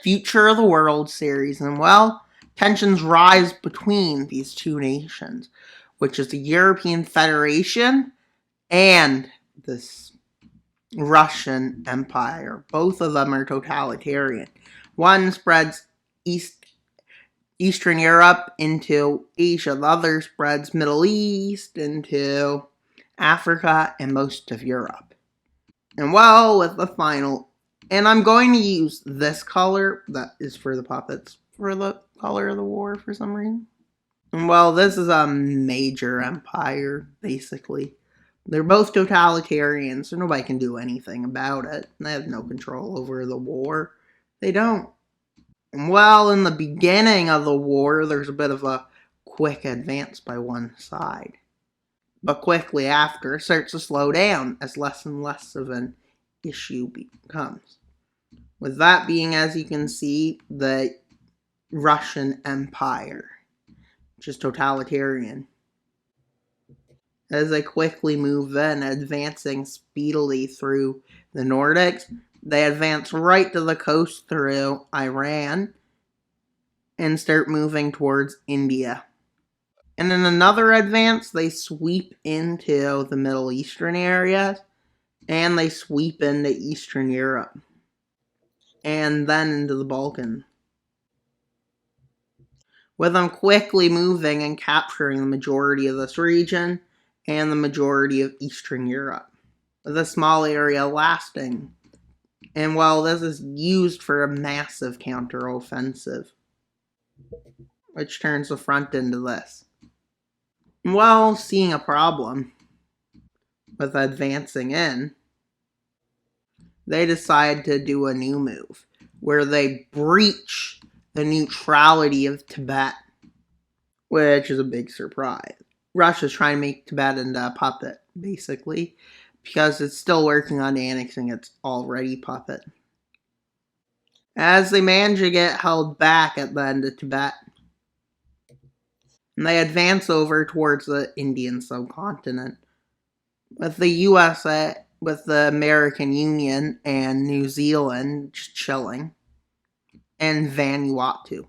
future of the World Series. And well, tensions rise between these two nations, which is the European Federation and this Russian Empire. Both of them are totalitarian. One spreads Eastern Europe into Asia. The other spreads Middle East into Africa and most of Europe. And well, with the final, and I'm going to use this color that is for the puppets for the color of the war for some reason. And well, this is a major empire, basically. They're both totalitarian, so nobody can do anything about it. They have no control over the war. They don't. And well, in the beginning of the war, there's a bit of a quick advance by one side. But quickly after, it starts to slow down as less and less of an issue becomes. With that being, as you can see, the Russian Empire, which is totalitarian. As they quickly move in, advancing speedily through the Nordics, they advance right to the coast through Iran and start moving towards India. And in another advance, they sweep into the Middle Eastern areas and they sweep into Eastern Europe and then into the Balkans, with them quickly moving and capturing the majority of this region and the majority of Eastern Europe, with a small area lasting. And while this is used for a massive counteroffensive, which turns the front into this. Well, seeing a problem with advancing in, they decide to do a new move, where they breach the neutrality of Tibet, which is a big surprise. Russia's trying to make Tibet into a puppet, basically, because it's still working on annexing its already puppet. As they manage to get held back at the end of Tibet, and they advance over towards the Indian subcontinent, with the USA, with the American Union and New Zealand just chilling, and Vanuatu,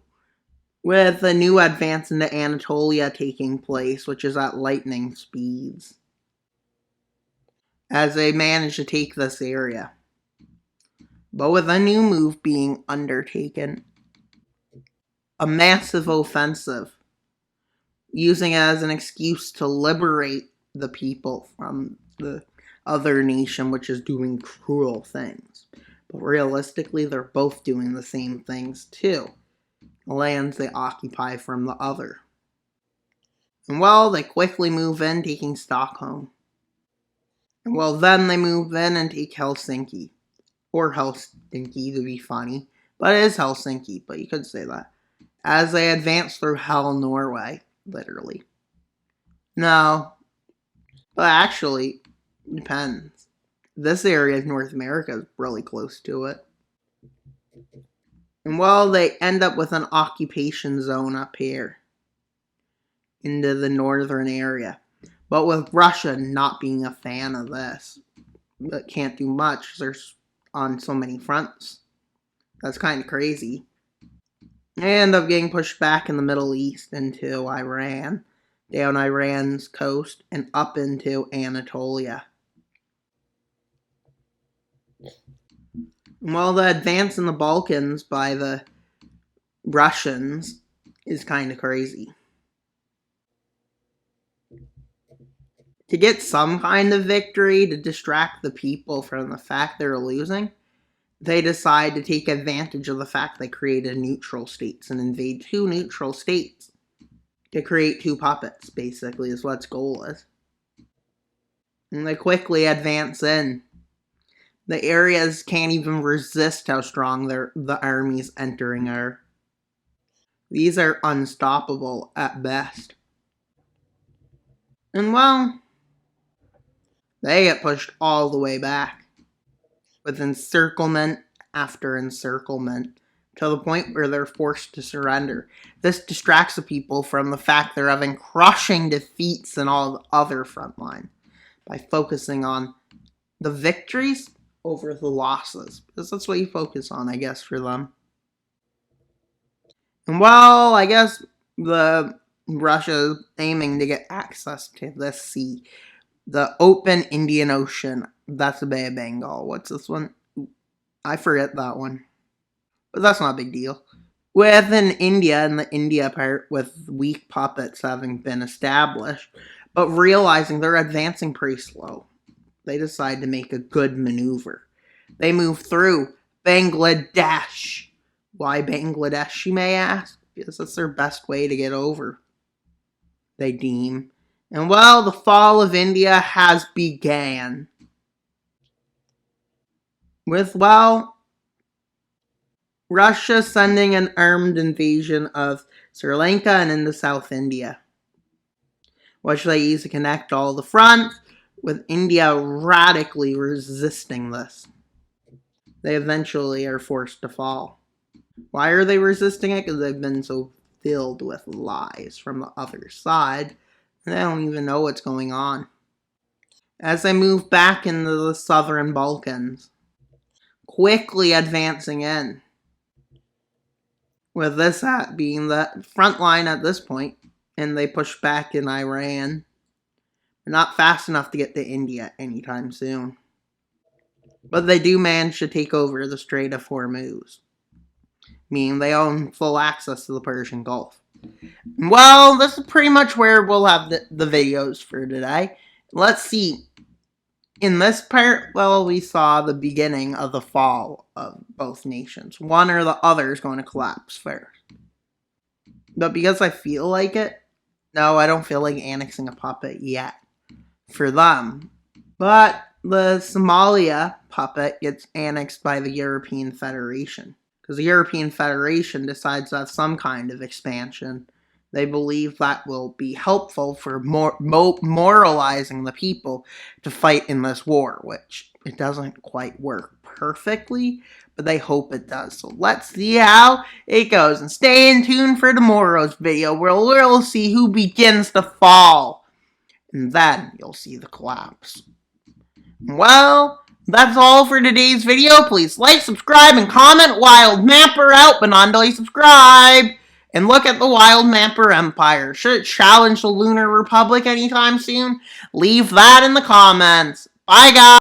with a new advance into Anatolia taking place, which is at lightning speeds, as they manage to take this area. But with a new move being undertaken, a massive offensive, using it as an excuse to liberate the people from the other nation, which is doing cruel things. But realistically, they're both doing the same things too. The lands they occupy from the other. And well, they quickly move in, taking Stockholm. And well, then they move in and take Helsinki. Or Helsinki, to be funny. But it is Helsinki, but you could say that. As they advance through Hell, Norway, literally. No. But actually, it depends. This area of North America is really close to it. And well, they end up with an occupation zone up here, into the northern area. But with Russia not being a fan of this, but can't do much, they're on so many fronts. That's kind of crazy. They end up getting pushed back in the Middle East into Iran, down Iran's coast, and up into Anatolia. Well, the advance in the Balkans by the Russians is kind of crazy. To get some kind of victory, to distract the people from the fact they're losing, they decide to take advantage of the fact they created neutral states and invade two neutral states to create two puppets, basically, is what its goal is. And they quickly advance in. The areas can't even resist how strong the armies entering are. These are unstoppable at best. And well, they get pushed all the way back, with encirclement after encirclement, to the point where they're forced to surrender. This distracts the people from the fact they're having crushing defeats in all the other front line, by focusing on the victories over the losses, because that's what you focus on, I guess, for them. And well, I guess Russia's aiming to get access to this sea, the open Indian Ocean. That's the Bay of Bengal. What's this one? I forget that one. But that's not a big deal. Within India and the India part, with weak puppets having been established, but realizing they're advancing pretty slow, they decide to make a good maneuver. They move through Bangladesh. Why Bangladesh, you may ask? Because that's their best way to get over, they deem. And well, the fall of India has began. With, well, Russia sending an armed invasion of Sri Lanka and into South India, which they use to connect all the fronts, with India radically resisting this. They eventually are forced to fall. Why are they resisting it? Because they've been so filled with lies from the other side, and they don't even know what's going on. As they move back into the southern Balkans, quickly advancing in, with this being the front line at this point, and they push back in Iran. They're not fast enough to get to India anytime soon. But they do manage to take over the Strait of Hormuz, meaning they own full access to the Persian Gulf. Well, this is pretty much where we'll have the videos for today. Let's see. In this part, well, we saw the beginning of the fall of both nations. One or the other is going to collapse first. But because I feel like it, no, I don't feel like annexing a puppet yet for them. But the Somalia puppet gets annexed by the European Federation, because the European Federation decides to have some kind of expansion. They believe that will be helpful for moralizing the people to fight in this war, which it doesn't quite work perfectly, but they hope it does. So let's see how it goes, and stay in tune for tomorrow's video where we'll see who begins to fall, and then you'll see the collapse. Well, that's all for today's video. Please like, subscribe, and comment. Wild Mapper out, but not until you subscribe. And look at the Wild Mapper Empire. Should it challenge the Lunar Republic anytime soon? Leave that in the comments. Bye, guys.